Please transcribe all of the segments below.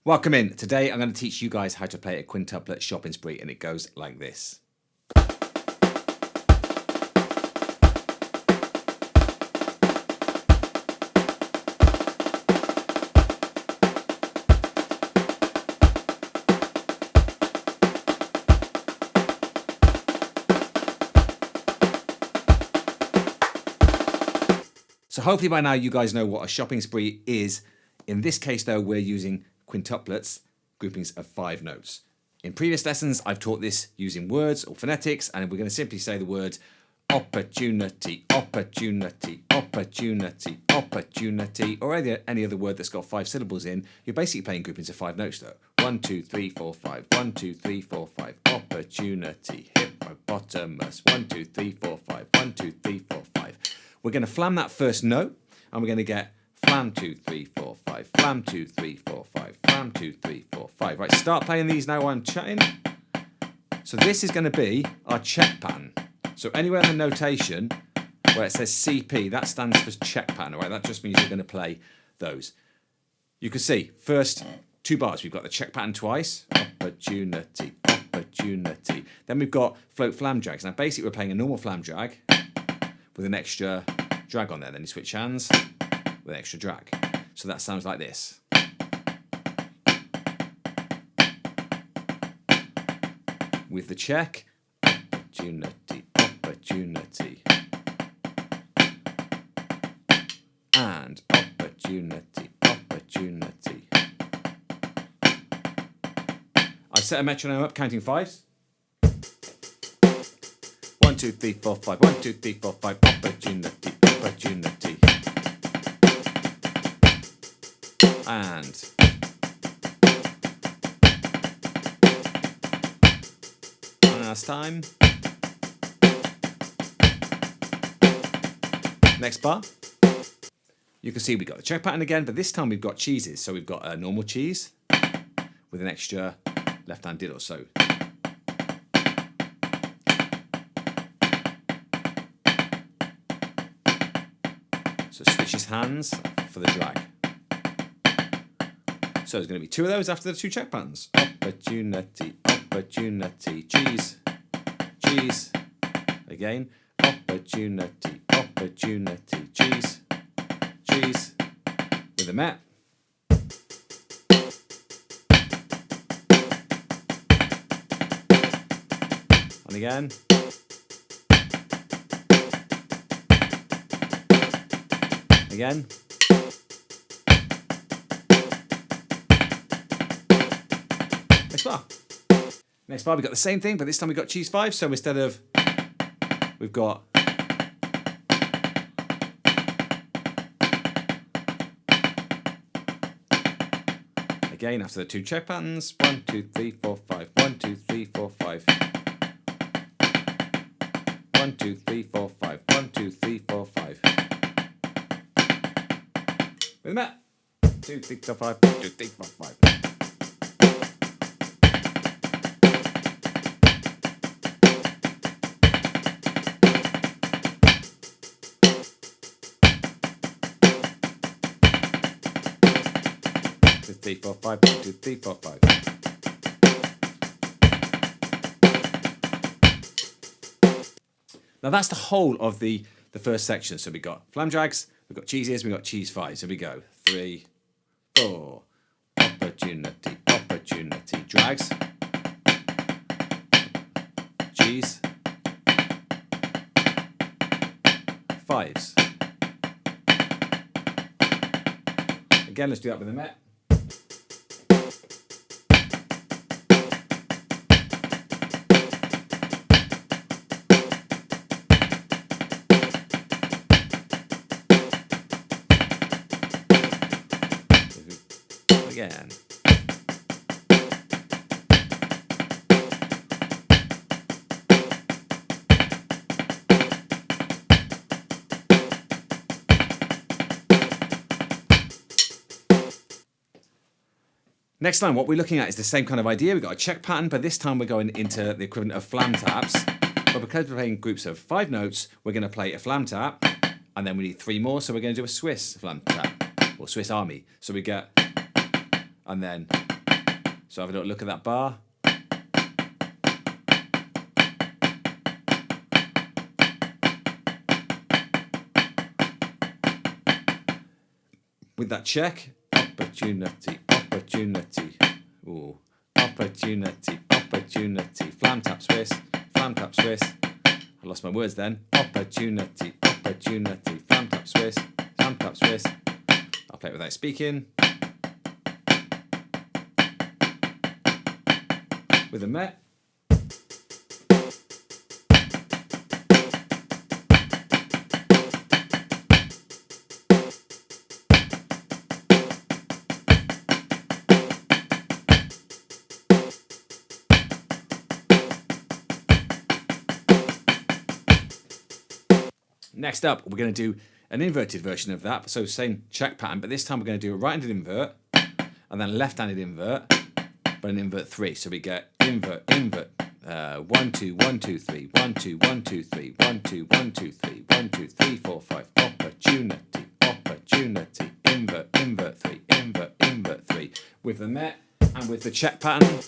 Welcome in. Today I'm going to teach you guys how to play a quintuplet shopping spree, and it goes like this. So hopefully by now you guys know what a shopping spree is. In this case though, we're using quintuplets, groupings of 5 notes. In previous lessons, I've taught this using words or phonetics, and we're going to simply say the words opportunity, opportunity, opportunity, opportunity, or any other word that's got 5 syllables in. You're basically playing groupings of 5 notes though. 1, 2, 3, 4, 5. 1, 2, 3, 4, 5. Opportunity, hippopotamus. 1, 2, 3, 4, 5. 1, 2, 3, 4, 5. We're going to flam that first note, and we're going to get flam 2, 3, 4, 5, flam 2, 3, 4, 5, flam 2, 3, 4, 5. Right, start playing these now while I'm chatting. So this is going to be our check pattern. So anywhere in the notation where it says CP, that stands for check pattern, all right? That just means you're going to play those. You can see, first 2 bars, we've got the check pattern twice, opportunity, opportunity. Then we've got float flam drags. Now basically we're playing a normal flam drag with an extra drag on there. Then you switch hands with an extra drag. So that sounds like this. With the check, opportunity, opportunity. And opportunity, opportunity. I've set a metronome up, counting 5s. 1, 2, 3, 4, 5. 1, 2, 3, 4, 5. Opportunity, opportunity. And one last time. Next bar. You can see we've got the check pattern again, but this time we've got cheeses. So we've got a normal cheese with an extra left hand diddle. So switches hands for the drag. So there's going to be 2 of those after the 2 check patterns. Opportunity, opportunity, cheese, cheese. Again, opportunity, opportunity, cheese, cheese. With a met. And again. Again. Next bar. Next bar, we've got the same thing, but this time we've got cheese 5. So instead of, we've got again after the 2 check patterns. 1, 2, 3, 4, 5. 1, 2, 3, 4, 5. 1, 2, 3, 4, 5. 1, 2, 3, 4, 5. With that. 2, 3, 4, 5. 2, 3, 4, 5. Three, 4, 5, 2, 3, 4, 5. Now that's the whole of the first section. So we've got flam drags, we've got cheeses, we've got cheese 5. So we go 3, 4, opportunity, opportunity, drags, cheese, 5s. Again, let's do that with a met. Again. Next time, what we're looking at is the same kind of idea. We've got a check pattern, but this time we're going into the equivalent of flam taps. But because we're playing groups of 5 notes, we're going to play a flam tap, and then we need 3 more, so we're going to do a Swiss flam tap, or Swiss Army. So we get, and then So have a little look at that bar. With that check, opportunity, opportunity, ooh, opportunity, opportunity, flam tap Swiss, flam tap Swiss. I lost my words then. Opportunity, opportunity, flam tap Swiss, flam tap Swiss. I'll play it without speaking. With a Met. Next up, we're going to do an inverted version of that. So same check pattern, but this time we're going to do a right-handed invert and then left-handed invert, but an invert 3. So we get invert, invert, 1, 2, 1, 2, 3, 1, 2, 1, 2, 3, 1, 2, 1, 2, 3, 1, 2, 3, 4, 5. Opportunity, opportunity, invert, invert 3, invert, invert 3. With the Met and with the check pattern.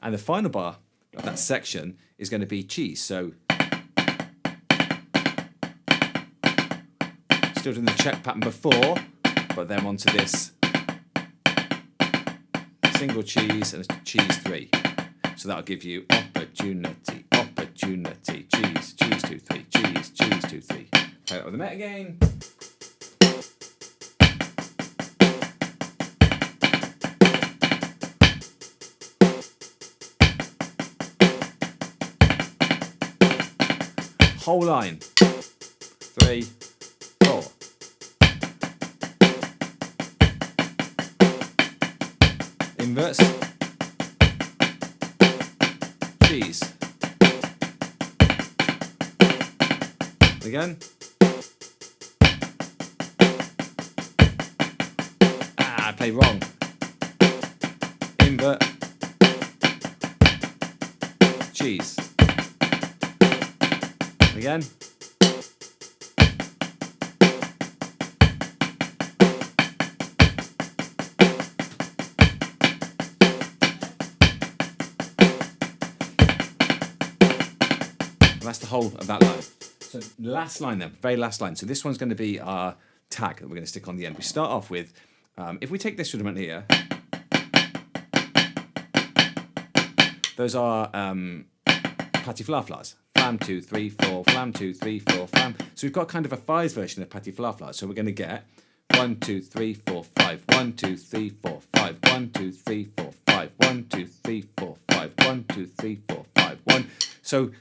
And the final bar of that section is going to be cheese. So still doing the check pattern before, but then onto this single cheese and a cheese 3. So that'll give you opportunity, opportunity, cheese, cheese 2, 3, cheese, cheese 2, 3. Play that with the Met again. Whole line. 3, 4. Inverts. Cheese. Again. I played wrong. Invert. Cheese. Again. And that's the whole of that line. So last line then, very last line. So this one's going to be our tag that we're going to stick on the end. We start off with, if we take this rudiment here, those are Patty Fla Flas. Flam 2, 3, 4, flam 2, 3, 4, flam. So we've got kind of a 5s version of Patty Fla Flas. So we're going to get 1, 2, 3, 4, 5, 1, 2, 3, 4, 5, 1, 2, 3, 4, 5, 1, 2, 3, 4, 5, 1, 2, 3, 4, 5, 1. So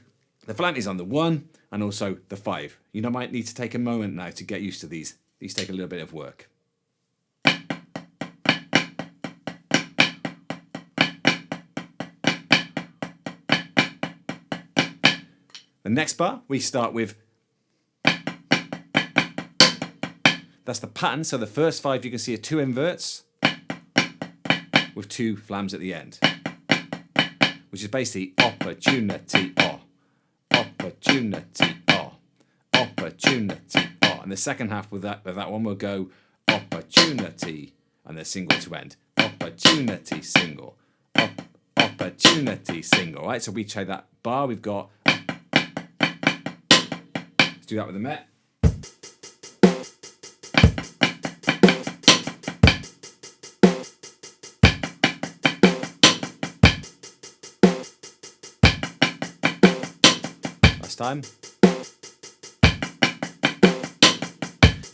the flam is on the 1 and also the 5. You might need to take a moment now to get used to these. These take a little bit of work. The next bar, we start with, that's the pattern. So the first 5 you can see are 2 inverts with 2 flams at the end, which is basically opportunity, opportunity, opportunity, and the second half with that one will go opportunity and the single to end, opportunity, single, opportunity, single, right? So we take that bar, we've got, let's do that with the Met. Last time.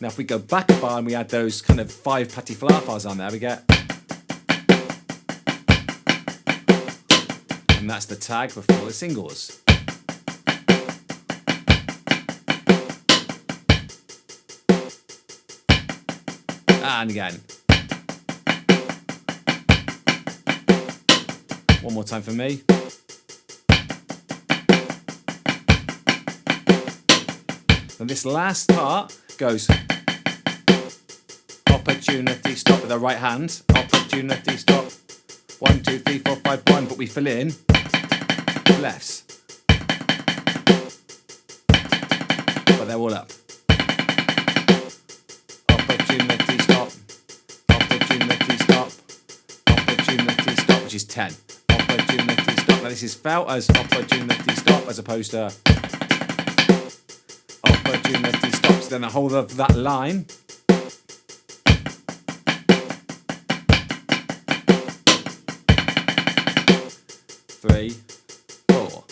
Now if we go back a bar and we add those kind of 5 Patty Fla Flas on there, we get, and that's the tag before the singles. And again. One more time for me. And this last part goes opportunity, opportunity, stop with the right hand. Opportunity, stop. 1, 2, 3, 4, 5, 1. But we fill in lefts. But they're all up. Opportunity, stop. Opportunity, stop. Opportunity, stop, which is 10. Opportunity, stop. Now this is felt as opportunity, stop, as opposed to opportunity, stop. So then the whole of that line. Three, four.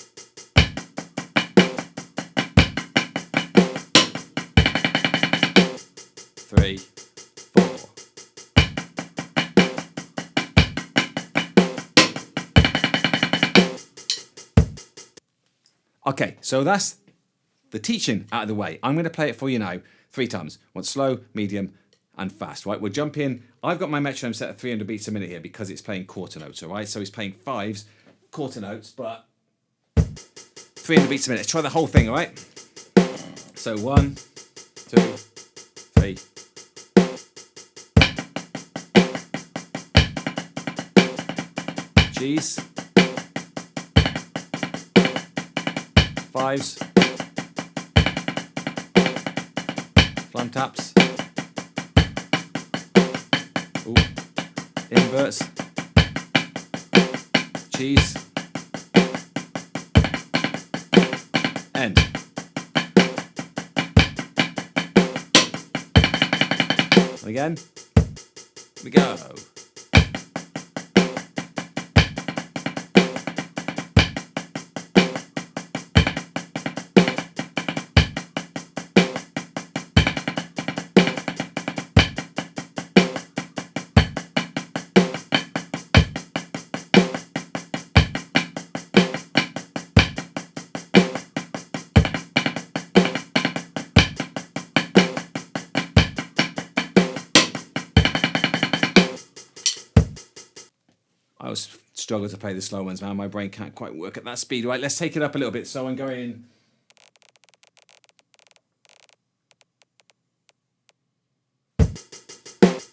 Three, four. Okay, so that's the teaching out of the way. I'm going to play it for you now 3 times. One slow, medium, and fast. Right, we'll jump in. I've got my metronome set at 300 beats a minute here because it's playing quarter notes. All right, so it's playing 5s, quarter notes, but 300 beats a minute. Let's try the whole thing. All right. So 1, 2, 3. G's. 5s. Flam taps. Ooh. Inverts. Cheese. End. And again. We go. I always struggle to play the slow ones, man. My brain can't quite work at that speed. Right, let's take it up a little bit. So I'm going...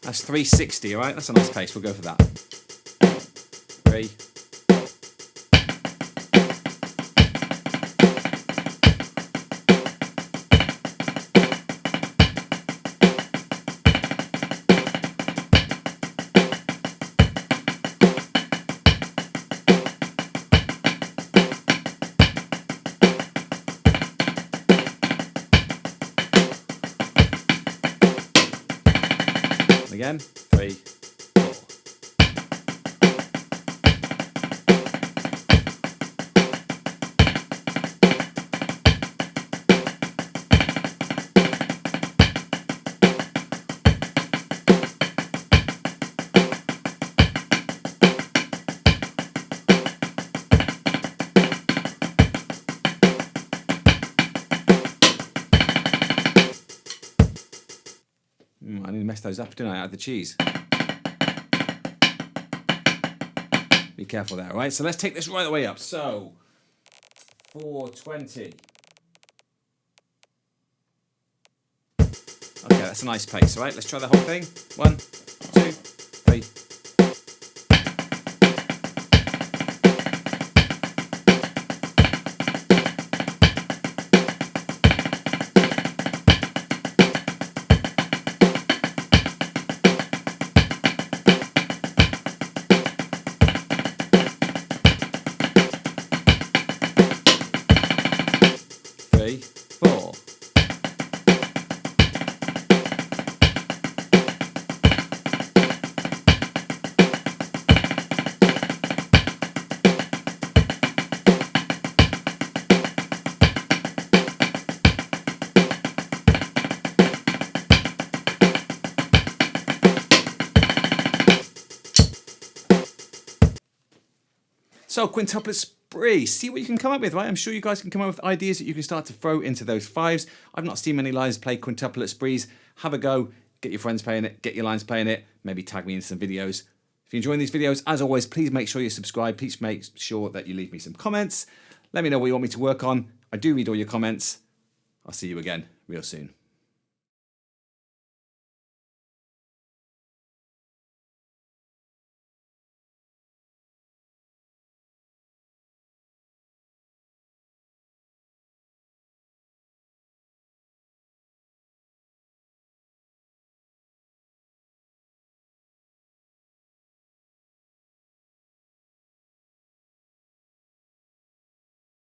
That's 360, all right? That's a nice pace. We'll go for that. 3. Again, 3, 4. I need to mess those up, don't I? Add the cheese. Be careful there, all right? So let's take this right the way up. So, 420. Okay, that's a nice pace, all right? Let's try the whole thing. 1, 2, 3. So Quintuplet Spree, see what you can come up with, right? I'm sure you guys can come up with ideas that you can start to throw into those 5s. I've not seen many lines play Quintuplet Sprees. Have a go, get your friends playing it, get your lines playing it, maybe tag me in some videos. If you're enjoying these videos, as always, please make sure you subscribe. Please make sure that you leave me some comments. Let me know what you want me to work on. I do read all your comments. I'll see you again real soon.